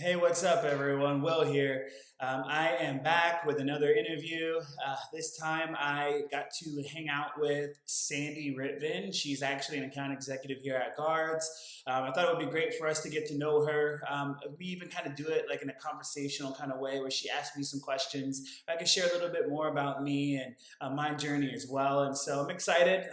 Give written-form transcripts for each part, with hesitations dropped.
Hey, what's up, everyone? Will here. I am back with another interview. This time I got to hang out with Sandy Ritvin. She's actually an account executive here at Guardz. I thought it would be great for us to get to know her. We even kind of do it like in a conversational kind of way where she asked me some questions. I can share a little bit more about me and my journey as well. And so I'm excited,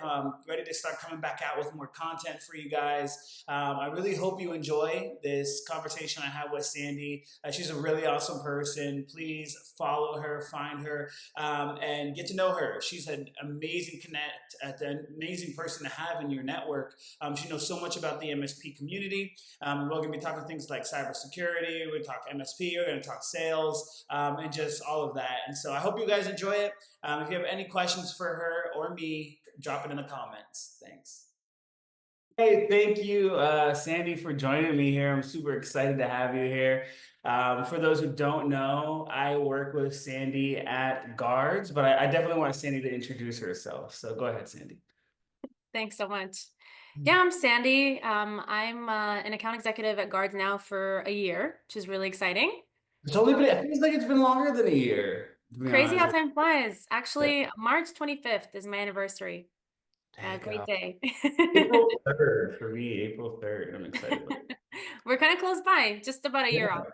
ready to start coming back out with more content for you guys. I really hope you enjoy this conversation I had with Sandy. She's a really awesome person. Please follow her, find her, and get to know her. She's an amazing connect, an amazing person to have in your network. She knows so much about the MSP community. We're going to be talking things like cybersecurity. We're going to talk MSP. We're going to talk sales, and just all of that. And so I hope you guys enjoy it. If you have any questions for her or me, drop it in the comments. Thanks. Hey, thank you, Sandy, for joining me here. I'm super excited to have you here. For those who don't know, I work with Sandy at Guards, but I definitely want Sandy to introduce herself. So go ahead, Sandy. Thanks so much. Yeah, I'm Sandy. I'm an account executive at Guardz now for a year, which is really exciting. It's only been, it feels like it's been longer than a year, to be Crazy honest how with time flies. you. Actually, March 25th is my anniversary. There you Great go. day. April 3rd for me, April 3rd. I'm excited about We're kind of close by, just about a it. year off.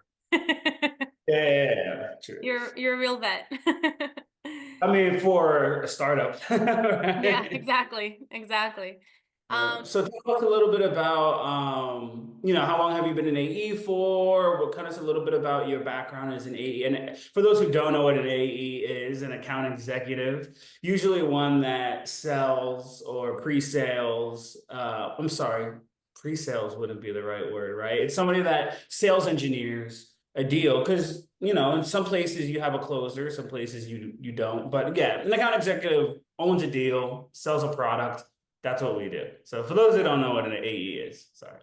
Yeah, true. You're a real vet. I mean, for a startup, Yeah, right? exactly. Exactly. Yeah. Um, So tell us a little bit about, how long have you been in AE for? What kind of a little bit about your background as an AE? And for those who don't know what an AE is, an account executive, usually one that sells or pre-sales. I'm sorry, pre-sales wouldn't be the right word, right? It's somebody that sales engineers a deal because in some places you have a closer, some places you don't. But yeah, an account executive owns a deal, sells a product. That's what we do. So for those that don't know what an AE is, sorry.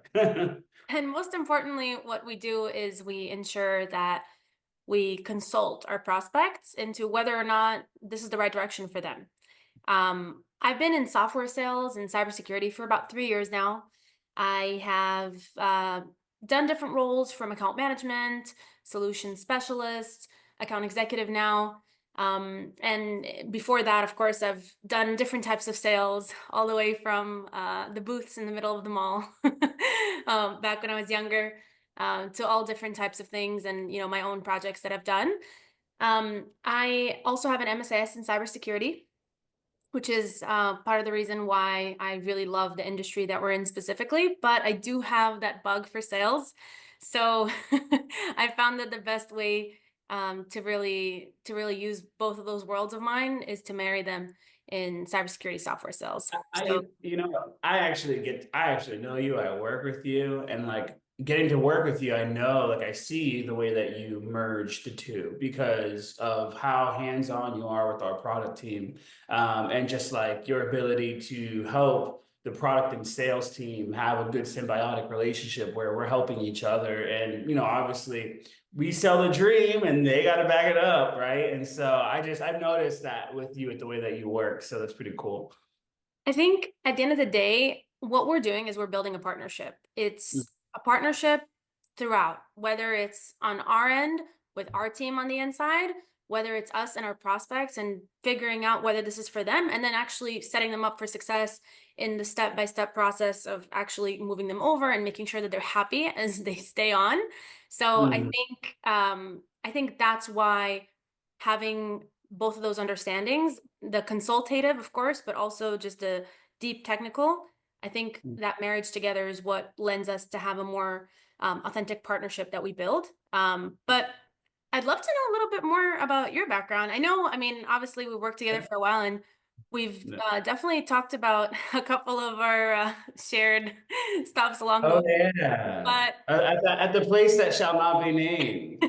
and most importantly, what we do is we ensure that we consult our prospects into whether or not this is the right direction for them. I've been in software sales and cybersecurity for about 3 years now. I have done different roles from account management, solution specialist, account executive now. And before that, of course, I've done different types of sales, all the way from the booths in the middle of the mall back when I was younger, to all different types of things and my own projects that I've done. I also have an MSIS in cybersecurity, which is part of the reason why I really love the industry that we're in specifically. But I do have that bug for sales, so I found that the best way to really use both of those worlds of mine is to marry them in cybersecurity software sales. So I actually know you. I work with you, and like getting to work with you, I know, like I see the way that you merge the two because of how hands-on you are with our product team, and just like your ability to help the product and sales team have a good symbiotic relationship where we're helping each other, and obviously we sell the dream and they got to back it up, right? And so I've noticed that with you, with the way that you work. So that's pretty cool. I think at the end of the day, what we're doing is we're building a partnership. It's a partnership throughout, whether it's on our end with our team on the inside, whether it's us and our prospects and figuring out whether this is for them, and then actually setting them up for success in the step-by-step process of actually moving them over and making sure that they're happy as they stay on. So Mhm. I think that's why having both of those understandings, the consultative, of course, but also just the deep technical. I think that marriage together is what lends us to have a more authentic partnership that we build. But I'd love to know a little bit more about your background. I mean, obviously we worked together for a while and we've definitely talked about a couple of our shared stops along the Oh way. yeah, But at the place that shall not be named.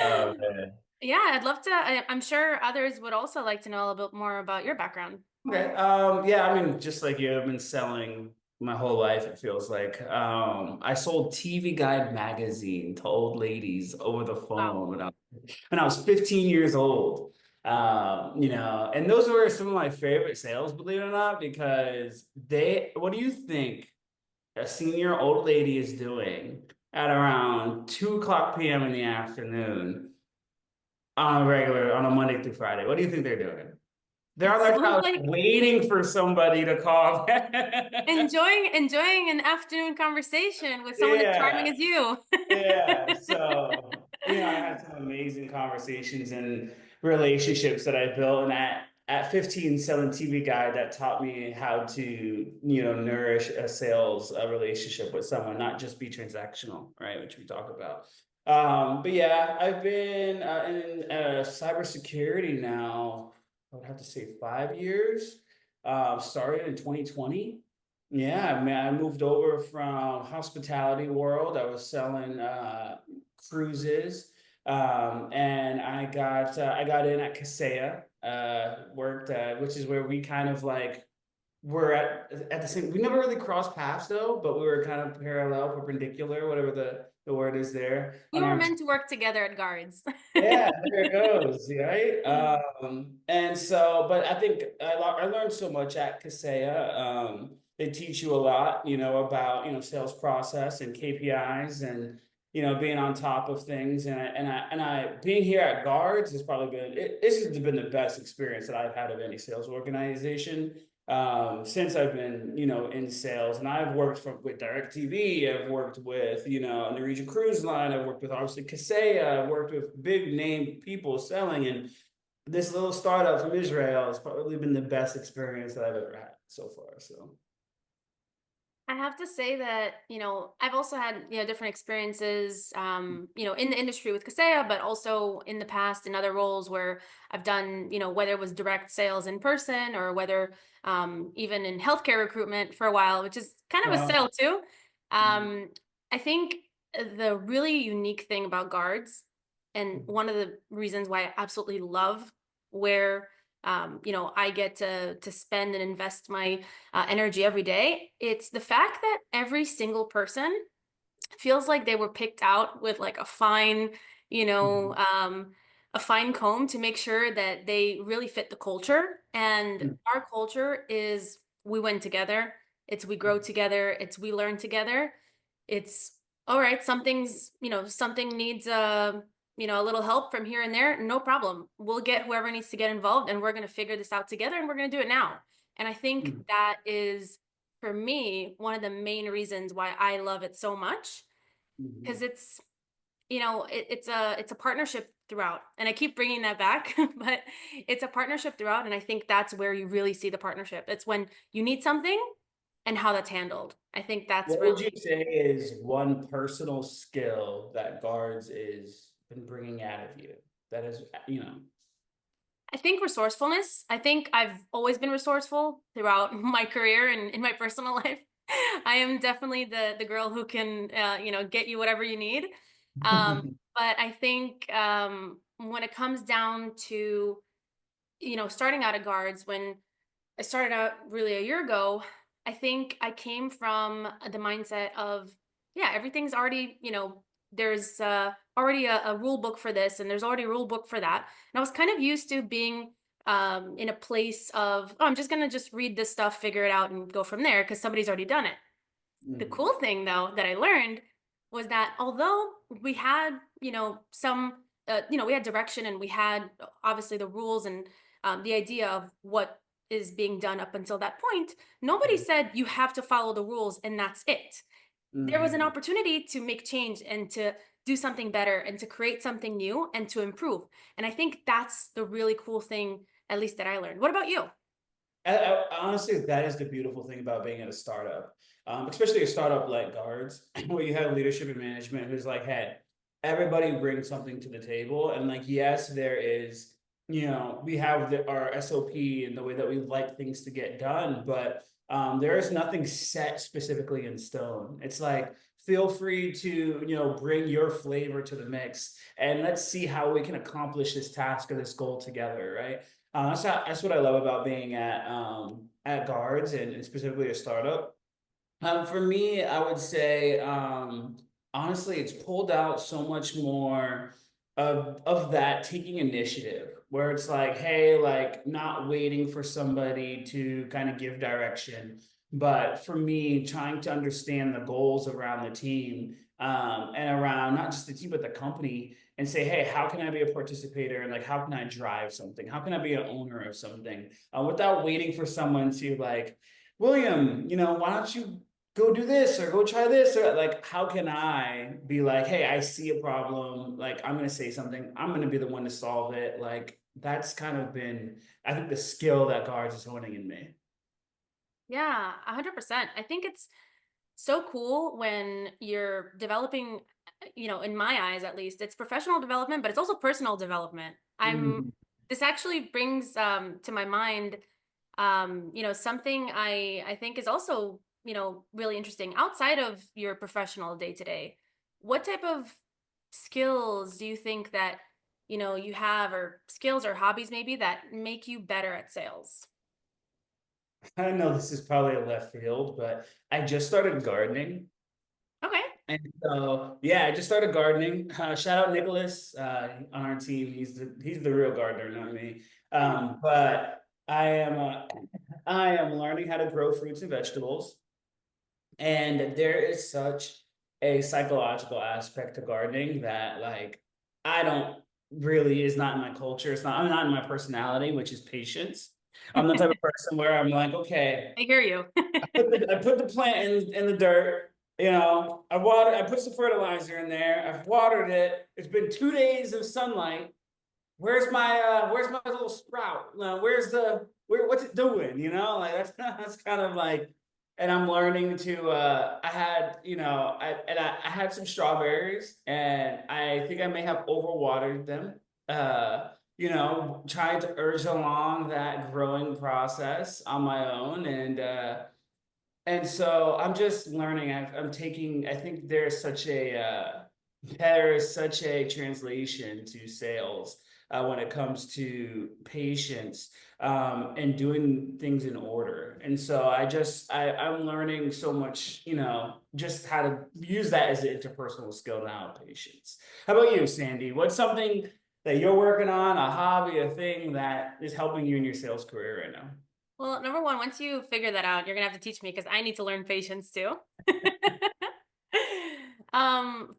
Oh man. yeah, I'd love to. I'm sure others would also like to know a little bit more about your background. Okay. Yeah, I mean, just like you, I've been selling my whole life, it feels like. I sold TV Guide magazine to old ladies over the Wow. phone when I was 15 years old. And those were some of my favorite sales, believe it or not, because what do you think a senior old lady is doing at around 2 o'clock p.m. in the afternoon on a Monday through Friday. What do you think they're doing? They're It on their sounds couch like waiting for somebody to call. enjoying an afternoon conversation with someone as charming Yeah. as you. Yeah, so I had some amazing conversations and relationships that I built, and at 15, selling TV guide that taught me how to nourish a sales relationship with someone, not just be transactional, right? Which we talk about. But yeah, I've been in cybersecurity now. I would have to say 5 years. Started in 2020. Yeah, man, I moved over from hospitality world. I was selling cruises, and I got in at Kaseya. Worked which is where we kind of like were at the same. We never really crossed paths though, but we were kind of parallel, perpendicular, whatever the word is there We on were our. meant to work together at Guards. Yeah, there it goes, right? And so, but I think I learned so much at Kaseya. They teach you a lot, about sales process and KPIs, and being on top of things. And I being here at Guards has probably been this has been the best experience that I've had of any sales organization since I've been, in sales. And I've worked with DirecTV, I've worked with, Norwegian Cruise Line, I've worked with obviously Kaseya, I've worked with big name people selling, and this little startup from Israel has probably been the best experience that I've ever had so far. So I have to say that, I've also had, different experiences, in the industry with Kaseya, but also in the past in other roles where I've done, whether it was direct sales in person or whether even in healthcare recruitment for a while, which is kind of a well, sale too. I think the really unique thing about Guards, and one of the reasons why I absolutely love where I get to spend and invest my energy every day. It's the fact that every single person feels like they were picked out with like a fine comb to make sure that they really fit the culture. And our culture is we win together. It's we grow together. It's we learn together. It's all right. Something needs a little help from here and there. No problem. We'll get whoever needs to get involved, and we're going to figure this out together, and we're going to do it now. And I think that is, for me, one of the main reasons why I love it so much, because it's a partnership throughout, and I keep bringing that back, but it's a partnership throughout, and I think that's where you really see the partnership. It's when you need something and how that's handled. I think that's what would really. you say is one personal skill that Guards is been bringing out of you that is, I think resourcefulness. I think I've always been resourceful throughout my career and in my personal life. I am definitely the girl who can get you whatever you need. But I think when it comes down to starting out at Guards, when I started out really a year ago, I think I came from the mindset of, yeah, everything's already, there's already a rule book for this and there's already a rule book for that. And I was kind of used to being in a place of, oh, I'm just going to just read this stuff, figure it out, and go from there because somebody's already done it. The cool thing, though, that I learned was that although we had, we had direction and we had obviously the rules and the idea of what is being done up until that point, nobody said you have to follow the rules and that's it. There was an Mhm. opportunity to make change and to do something better and to create something new and to improve. And I think that's the really cool thing, at least that I learned. What about you? Honestly, that is the beautiful thing about being at a startup, especially a startup like Guards, where you have leadership and management who's like, hey, everybody brings something to the table. And like, yes, there is, we have our SOP and the way that we like things to get done, but there is nothing set specifically in stone. It's like, feel free to, bring your flavor to the mix and let's see how we can accomplish this task or this goal together, right? That's what I love about being at Guards and specifically a startup. For me, I would say honestly, it's pulled out so much more of that taking initiative, where it's like, hey, like not waiting for somebody to kind of give direction, but for me, trying to understand the goals around the team. and around not just the team but the company, and say, hey, how can I be a participator, and like how can I drive something? How can I be an owner of something without waiting for someone to like, William, why don't you go do this or go try this, or like how can I be like, hey, I see a problem, like I'm gonna say something, I'm gonna be the one to solve it. Like that's kind of been, I think, the skill that Guards is honing in me. Yeah, 100%. I think it's so cool when you're developing, in my eyes at least, it's professional development, but it's also personal development. Mhm. This actually brings to my mind, something I think is also, really interesting outside of your professional day to day. What type of skills do you think that, you have, or skills or hobbies maybe that make you better at sales? I know this is probably a left field, but I just started gardening. Okay. And so, yeah, I just started gardening. Shout out Nicholas on our team. He's the real gardener, not me. But I am learning how to grow fruits and vegetables. And there is such a psychological aspect to gardening that like I don't really is not in my culture. I'm not in my personality, which is patience. I'm the type of person where I'm like, okay, I hear you. I put the plant in the dirt. I put some fertilizer in there. I've watered it. It's been 2 days of sunlight. Where's my little sprout? What's it doing? Like that's kind of like, and I'm learning to I had, I had some strawberries and I think I may have overwatered them. Trying to urge along that growing process on my own, and so I'm just learning. I'm taking. I think there is such a translation to sales when it comes to patience and doing things in order. And so I'm learning so much. Just how to use that as an interpersonal skill now. Patience. How about you, Sandy? What's something that you're working on? A hobby, a thing that is helping you in your sales career right now? Well, number one, once you figure that out, you're gonna have to teach me because I need to learn patience too.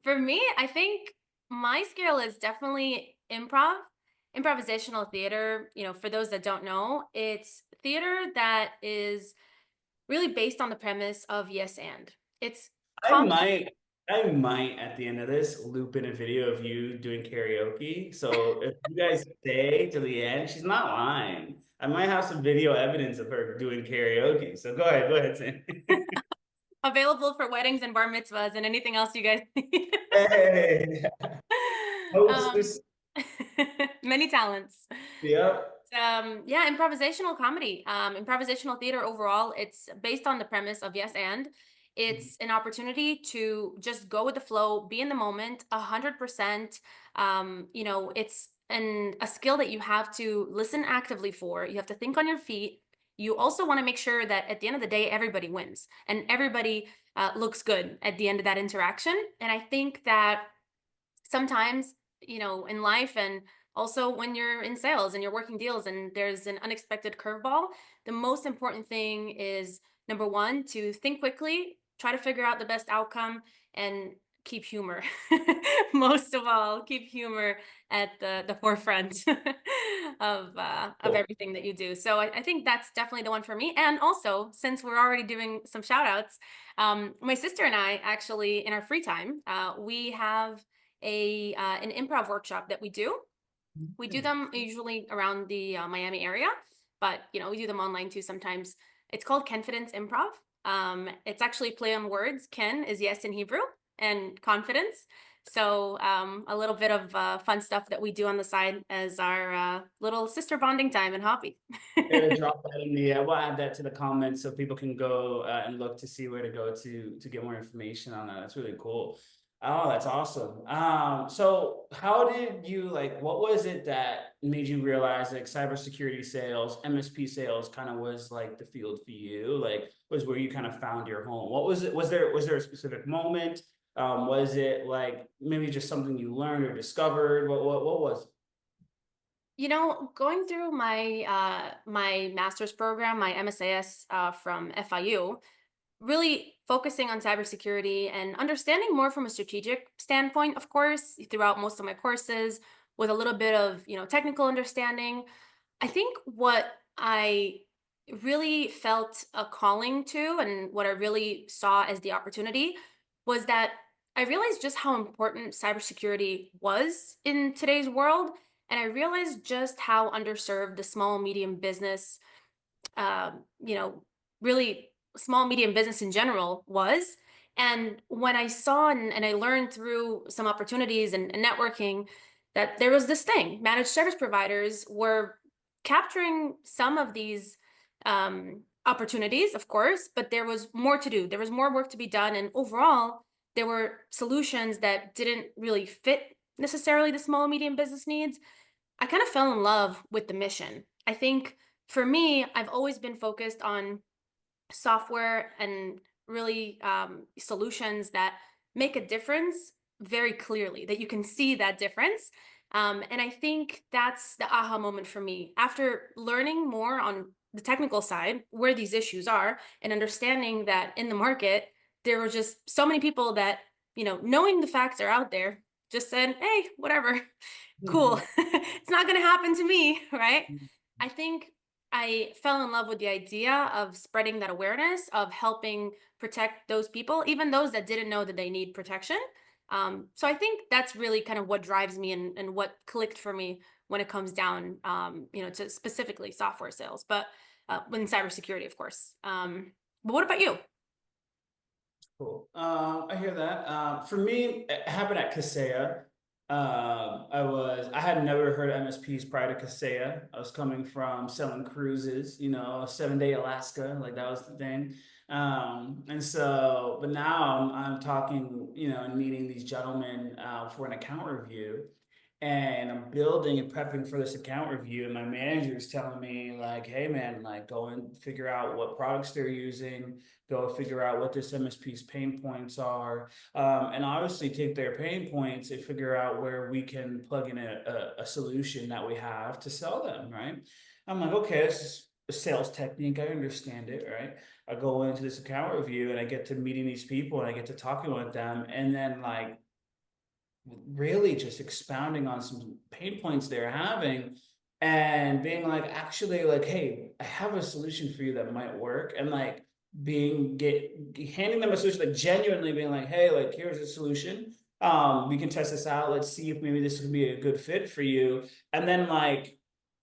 For me, I think my skill is definitely improvisational theater. For those that don't know, it's theater that is really based on the premise of yes and. It's I com might, I might at the end of this loop in a video of you doing karaoke. So if you guys stay to the end, she's not lying. I might have some video evidence of her doing karaoke. So go ahead, Sam. available for weddings and bar mitzvahs and anything else you guys need. Hey, um, hostess. many talents. Yep. Yeah, improvisational comedy, improvisational theater overall, it's based on the premise of yes and. It's an opportunity to just go with the flow, be in the moment 100%. It's a skill that you have to listen actively for. You have to think on your feet. You also want to make sure that at the end of the day, everybody wins and everybody looks good at the end of that interaction. And I think that sometimes, in life, and also when you're in sales and you're working deals and there's an unexpected curveball, the most important thing is number one, to think quickly, try to figure out the best outcome, and keep humor. Most of all, keep humor at the forefront of Cool. everything that you do. So I think that's definitely the one for me. And also, since we're already doing some shout outs, my sister and I actually, in our free time, we have an improv workshop that we do. We do them usually around the Miami area, but we do them online too sometimes. It's called Confidence Improv. It's actually play on words. Ken is yes in Hebrew, and confidence. So a little bit of fun stuff that we do on the side as our little sister bonding time and hobby. Yeah, drop that in the. We'll add that to the comments so people can go and look to see where to go to get more information on that. That's really cool. Oh, that's awesome. So how did you like? What was it that made you realize like cybersecurity sales, MSP sales, kind of was like the field for you? Like, was where you kind of found your home? What was it? Was there a specific moment? Was it like maybe just something you learned or discovered? What was? Going through my master's program, my MSAS from FIU, really focusing on cybersecurity and understanding more from a strategic standpoint, of course, throughout most of my courses, with a little bit of, technical understanding. I think what I really felt a calling to, and what I really saw as the opportunity, was that I realized just how important cybersecurity was in today's world. And I realized just how underserved the small, medium business, um, you know, really small, medium business in general was. And when I saw and I learned through some opportunities and networking that there was this thing, managed service providers were capturing some of these opportunities, of course, but there was more to do. There was more work to be done. And overall, there were solutions that didn't really fit necessarily the small, medium business needs. I kind of fell in love with the mission. I think for me, I've always been focused on software and really solutions that make a difference very clearly, that you can see that difference. And I think that's the aha moment for me. After learning more on the technical side, where these issues are, and understanding that in the market, there were just so many people that, knowing the facts are out there, just said, hey, whatever, cool. It's not going to happen to me, right? I think I fell in love with the idea of spreading that awareness, of helping protect those people, even those that didn't know that they need protection. So I think that's really kind of what drives me and what clicked for me when it comes down, to specifically software sales, but in cybersecurity, of course. But what about you? Cool. I hear that. For me, it happened at Kaseya. I had never heard of MSPs prior to Kaseya. I was coming from selling cruises, 7 day Alaska, like that was the thing. But now I'm talking, and meeting these gentlemen for an account review, and I'm building and prepping for this account review, and my manager is telling me like, "Hey man, like go and figure out what products they're using, go figure out what this MSP's pain points are, and obviously take their pain points and figure out where we can plug in a solution that we have to sell them." Right? I'm like, okay, this is a sales technique. I understand it, right? I go into this account review and I get to meeting these people and I get to talking with them, and then like really just expounding on some pain points they're having and being like, actually, like, hey, I have a solution for you that might work. And like handing them a solution, like genuinely being like, hey, like, here's a solution. We can test this out. Let's see if maybe this could be a good fit for you. And then like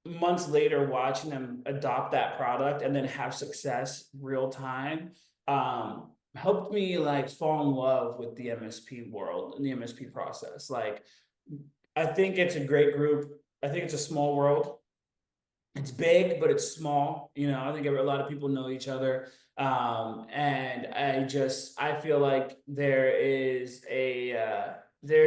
months later, watching them adopt that product and then have success real time. Helped me like fall in love with the MSP world and the MSP process. Like, I think it's a great group. I think it's a small world. It's big, but it's small. I think a lot of people know each other. And I feel like there's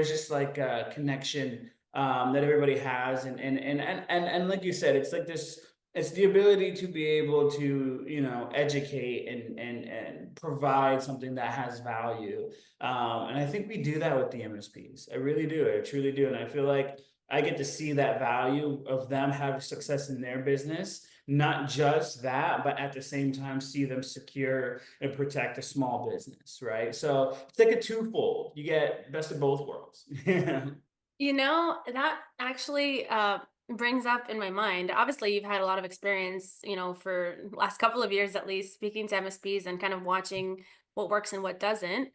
just like a connection that everybody has, and like you said, it's like this. It's the ability to be able to educate and provide something that has value. And I think we do that with the MSPs. I really do. I truly do, and I feel like I get to see that value of them having success in their business. Not just that, but at the same time, see them secure and protect a small business, right? So it's like a twofold. You get best of both worlds. That actually brings up in my mind. Obviously, you've had a lot of experience, for the last couple of years at least, speaking to MSPs and kind of watching what works and what doesn't.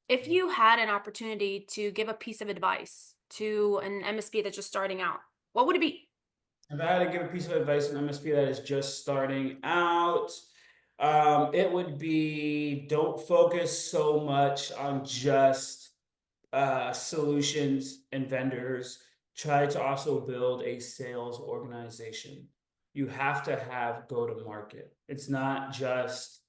If you had an opportunity to give a piece of advice to an MSP that's just starting out, what would it be? If I had to give a piece of advice to an MSP that is just starting out, it would be don't focus so much on just solutions and vendors. Try to also build a sales organization. You have to have go to market. It's not just,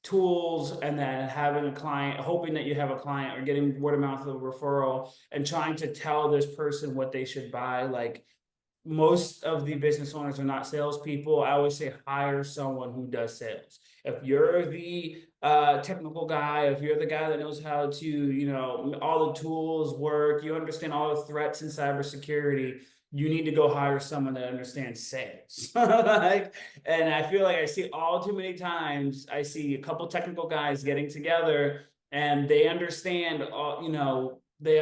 tools and then having a client, hoping that you have a client, or getting word of mouth of a referral and trying to tell this person what they should buy. Like, most of the business owners are not salespeople. I always say hire someone who does sales. If you're the technical guy, if you're the guy that knows how to, all the tools work, you understand all the threats in cybersecurity, you need to go hire someone that understands sales. Like, and I feel like I see all too many times, I see a couple technical guys getting together and they understand all, they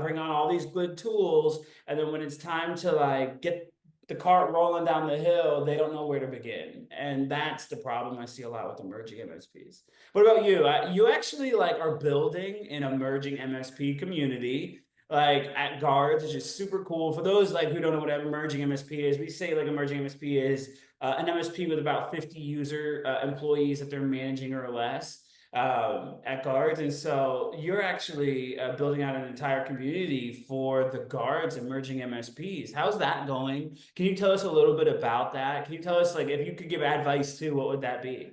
bring on all these good tools, and then when it's time to like get the cart rolling down the hill, they don't know where to begin. And that's the problem I see a lot with emerging MSPs. What about you? You actually like are building an emerging MSP community like at Guardz, which is super cool. For those like who don't know what an emerging MSP is, we say like emerging MSP is an MSP with about 50 user employees that they're managing or less at Guardz. And so you're actually building out an entire community for the Guardz emerging MSPs. How's that going? Can you tell us a little bit about that? Can you tell us like if you could give advice too, what would that be?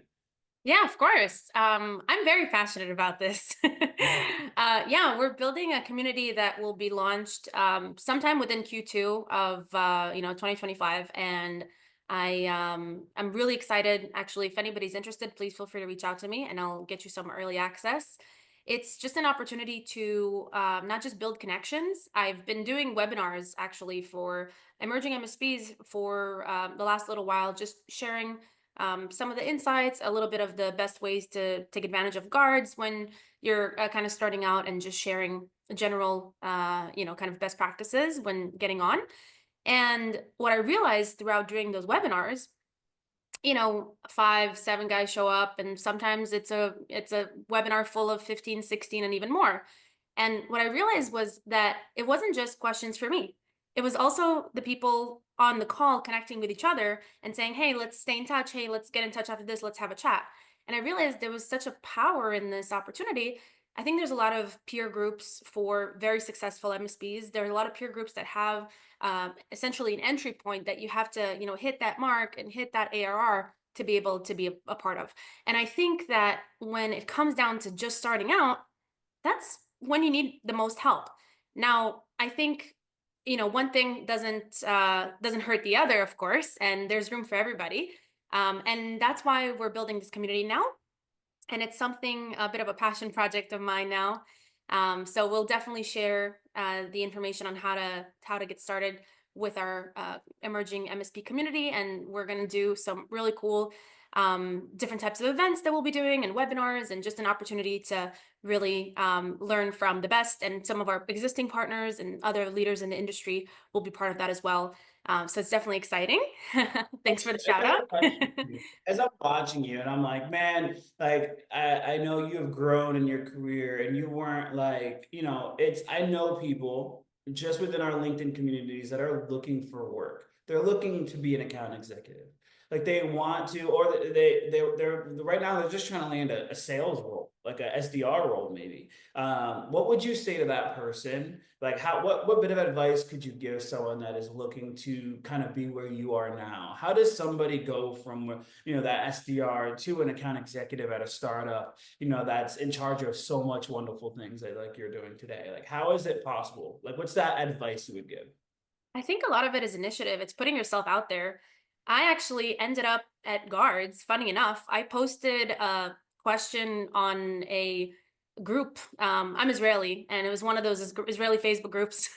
Yeah, of course. I'm very passionate about this. Yeah, we're building a community that will be launched sometime within Q2 of 2025, and I'm really excited. Actually, if anybody's interested, please feel free to reach out to me, and I'll get you some early access. It's just an opportunity to not just build connections. I've been doing webinars actually for emerging MSPs for the last little while, just sharing some of the insights, a little bit of the best ways to take advantage of Guardz when you're kind of starting out, and just sharing general, kind of best practices when getting on. And what I realized throughout doing those webinars, 5, 7 guys show up, and sometimes it's a webinar full of 15, 16, and even more. And what I realized was that it wasn't just questions for me. It was also the people on the call connecting with each other and saying, "Hey, let's stay in touch. Hey, let's get in touch after this. Let's have a chat." And I realized there was such a power in this opportunity. I think there's a lot of peer groups for very successful MSPs. There are a lot of peer groups that have essentially an entry point that you have to, hit that mark and hit that ARR to be able to be a part of. And I think that when it comes down to just starting out, that's when you need the most help. Now, I think, one thing doesn't hurt the other, of course, and there's room for everybody. And that's why we're building this community now, and it's something a bit of a passion project of mine now. So we'll definitely share the information on how to get started with our emerging MSP community, and we're going to do some really cool different types of events that we'll be doing, and webinars, and just an opportunity to really learn from the best. And some of our existing partners and other leaders in the industry will be part of that as well. So it's definitely exciting. Thanks for the I shout got out. a question for you. As I'm watching you, and I'm like, man, like I know you have grown in your career, and you weren't like, I know people just within our LinkedIn communities that are looking for work. They're looking to be an account executive. Like they want to, or they're right now they're just trying to land a sales role, like a SDR role, maybe. What would you say to that person? Like what bit of advice could you give someone that is looking to kind of be where you are now? How does somebody go from, that SDR to an account executive at a startup, that's in charge of so much wonderful things that like you're doing today? Like, how is it possible? Like, what's that advice you would give? I think a lot of it is initiative. It's putting yourself out there. I actually ended up at Guardz. Funny enough, I posted a question on a group. I'm Israeli, and it was one of those Israeli Facebook groups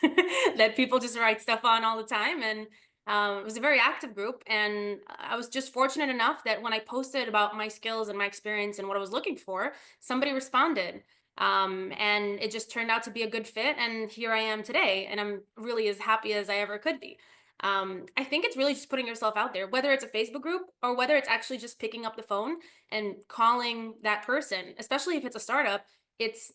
that people just write stuff on all the time. And it was a very active group. And I was just fortunate enough that when I posted about my skills and my experience and what I was looking for, somebody responded. And it just turned out to be a good fit. And here I am today, and I'm really as happy as I ever could be. I think it's really just putting yourself out there, whether it's a Facebook group or whether it's actually just picking up the phone and calling that person, especially if it's a startup. It's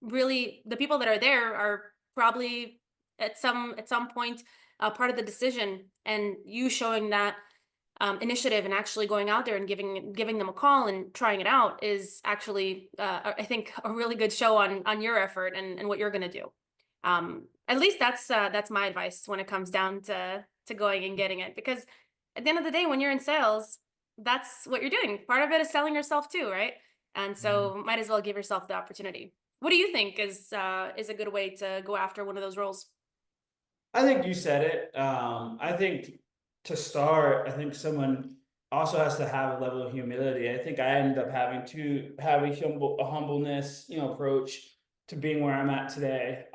really the people that are there are probably at some point part of the decision, and you showing that initiative and actually going out there and giving them a call and trying it out is actually I think a really good show on your effort and what you're going to do. At least that's my advice when it comes down to going and getting it, because at the end of the day, when you're in sales, that's what you're doing. Part of it is selling yourself too, right? And so might as well give yourself the opportunity. What do you think is a good way to go after one of those roles? I think you said it. I think to start, I think someone also has to have a level of humility. I think I ended up having to have a humbleness, approach to being where I'm at today.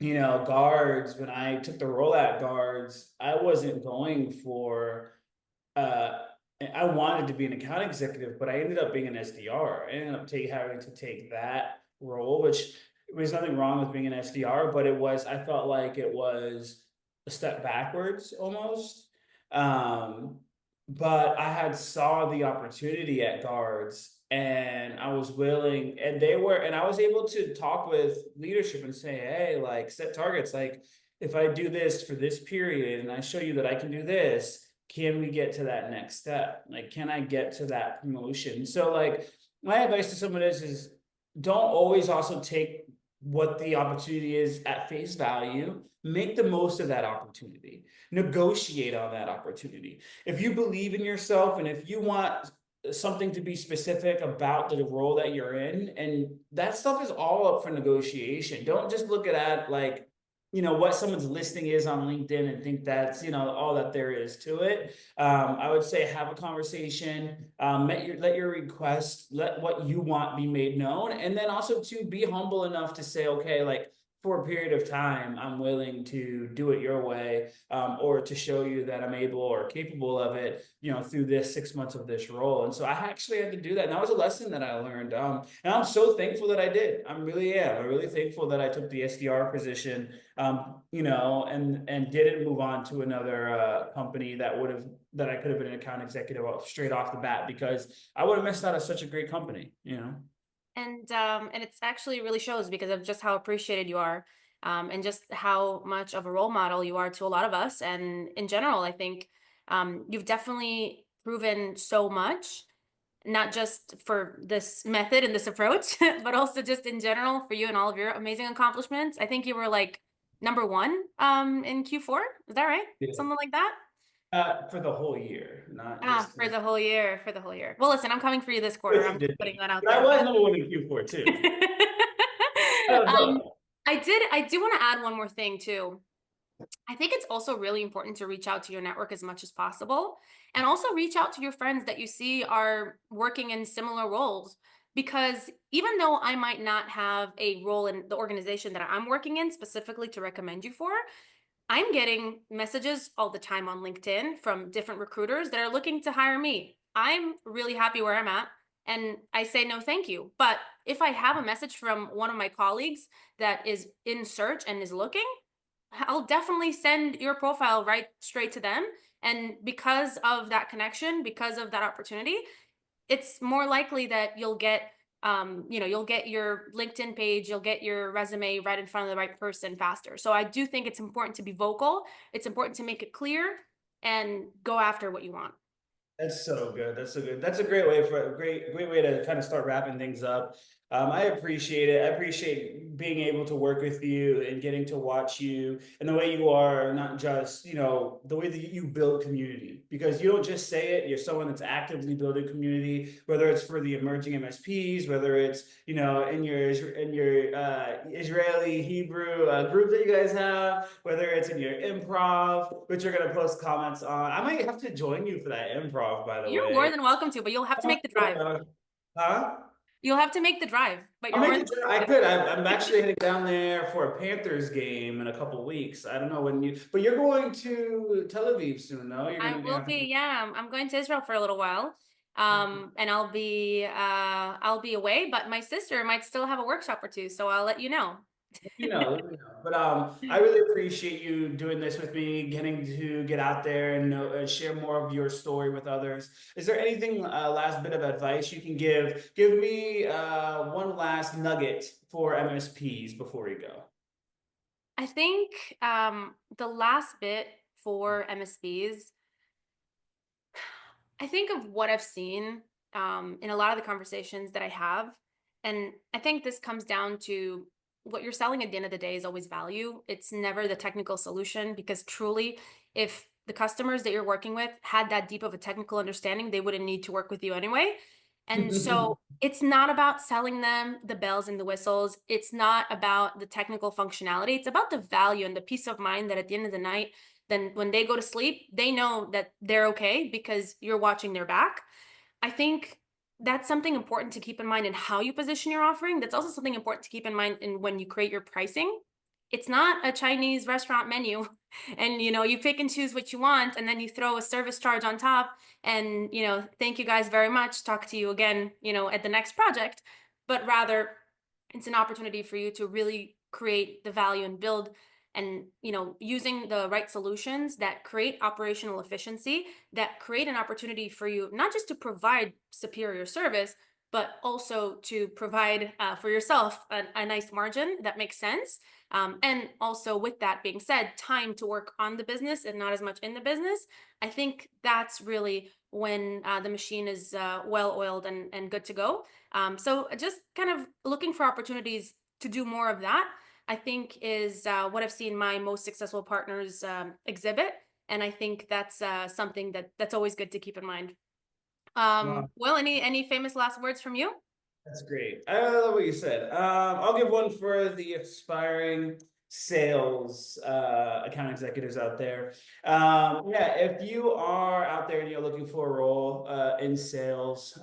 Guards, when I took the role at Guards, I wasn't going for uh, I wanted to be an account executive, but I ended up being an SDR. I ended up having to take that role, which there's nothing wrong with being an SDR, but I felt like it was a step backwards almost. Um, but I had saw the opportunity at Guards and I was willing, and I was able to talk with leadership and say, hey, like set targets, like if I do this for this period and I show you that I can do this, can we get to that next step? Like, can I get to that promotion? So, like, my advice to someone is don't always also take what the opportunity is at face value. Make the most of that opportunity. Negotiate on that opportunity. If you believe in yourself and if you want something to be specific about the role that you're in, and that stuff is all up for negotiation. Don't just look at that like what someone's listing is on LinkedIn and think that's all that there is to it. I would say have a conversation, let your request, let what you want be made known, and then also to be humble enough to say, okay, like for a period of time, I'm willing to do it your way, or to show you that I'm able or capable of it, through this 6 months of this role. And so I actually had to do that. And that was a lesson that I learned. And I'm so thankful that I did. I really am. I'm really thankful that I took the SDR position, and didn't move on to another company that I could have been an account executive straight off the bat because I would have missed out on such a great company. And it's actually really shows because of just how appreciated you are, and just how much of a role model you are to a lot of us. And in general, I think you've definitely proven so much, not just for this method and this approach, but also just in general for you and all of your amazing accomplishments. I think you were like number one in Q4. Is that right? Yeah. Something like that? For the whole year, not Ah, just for this. the whole year, for the whole year. Well, listen, I'm coming for you this quarter. What I'm you just did, putting that out but I there. was But number one in Q4 too. um, Look, I do want to add one more thing too. I think it's also really important to reach out to your network as much as possible, and also reach out to your friends that you see are working in similar roles. Because even though I might not have a role in the organization that I'm working in specifically to recommend you for, I'm getting messages all the time on LinkedIn from different recruiters that are looking to hire me. I'm really happy where I'm at, and I say no thank you. But if I have a message from one of my colleagues that is in search and is looking, I'll definitely send your profile right straight to them. And because of that connection, because of that opportunity, it's more likely that you'll get your LinkedIn page, you'll get your resume right in front of the right person faster. So I do think it's important to be vocal. It's important to make it clear and go after what you want. that's so good. That's so good. That's a great way for a great way to kind of start wrapping things up. I appreciate it. I appreciate being able to work with you and getting to watch you and the way you are, not just, the way that you build community because you don't just say it, you're someone that's actively building community, whether it's for the emerging MSPs, whether it's, in your Israeli Hebrew group that you guys have, whether it's in your improv, which you're going to post comments on. I might have to join you for that improv, by the You're more way. than welcome to, but you'll have to make the drive. Huh? You'll have to make the drive, but I'll you're more make than the trip. I welcome to. could. I'm actually heading down there for a Panthers game in a couple weeks. I don't know when but you're going to Tel Aviv soon, no? You're I gonna will have to be, be. yeah, I'm going to Israel for a little while. And I'll be away, but my sister might still have a workshop or two, so I'll let you know. Let me know. But I really appreciate you doing this with me, getting to get out there and share more of your story with others. Is there anything last bit of advice you can give? Give me one last nugget for MSPs before we go. I think the last bit for MSPs, I think of what I've seen in a lot of the conversations that I have. And I think this comes down to what you're selling at the end of the day is always value. It's never the technical solution because truly, if the customers that you're working with had that deep of a technical understanding, they wouldn't need to work with you anyway. And so it's not about selling them the bells and the whistles. It's not about the technical functionality. It's about the value and the peace of mind that at the end of the night, then when they go to sleep, they know that they're okay because you're watching their back. I think that's something important to keep in mind in how you position your offering. That's also something important to keep in mind in when you create your pricing it's not a Chinese restaurant menu and you pick and choose what you want and then you throw a service charge on top and thank you guys very much, talk to you again at the next project. But rather it's an opportunity for you to really create the value and build, and using the right solutions that create operational efficiency, that create an opportunity for you not just to provide superior service, but also to provide for yourself a nice margin that makes sense. And also, with that being said, time to work on the business and not as much in the business. I think that's really when the machine is well oiled and good to go. So, just kind of looking for opportunities to do more of that, I think, is what I've seen my most successful partners exhibit. And I think that's something that's always good to keep in mind. Well, any famous last words from you? That's great. I love what you said. I'll give one for the aspiring sales account executives out there. Yeah, if you are out there and you're looking for a role in sales,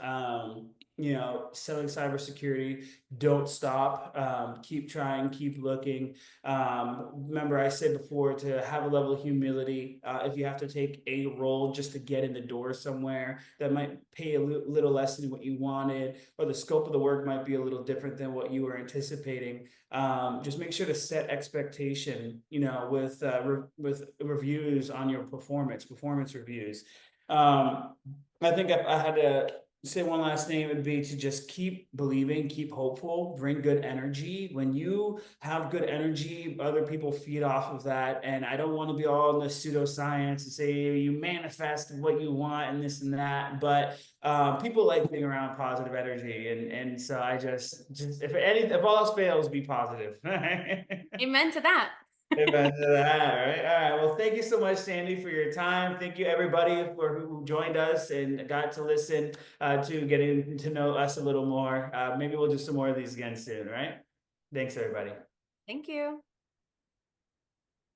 selling cybersecurity, don't stop. Keep trying, keep looking. Remember, I said before to have a level of humility. If you have to take a role just to get in the door somewhere that might pay a little less than what you wanted, or the scope of the work might be a little different than what you were anticipating. Just make sure to set expectation, with reviews on your performance reviews. I think if I had to say one last thing, it would be to just keep believing, keep hopeful, bring good energy. When you have good energy, other people feed off of that. And I don't want to be all in the pseudoscience and say you manifest what you want and this and that, but people like being around positive energy, and so I just if all else fails, be positive. Amen to that. Amen to that. All right. All right. Well, thank you so much, Sandy, for your time. Thank you, everybody, for who joined us and got to listen to getting to know us a little more. Maybe we'll do some more of these again soon. All right. Thanks, everybody. Thank you.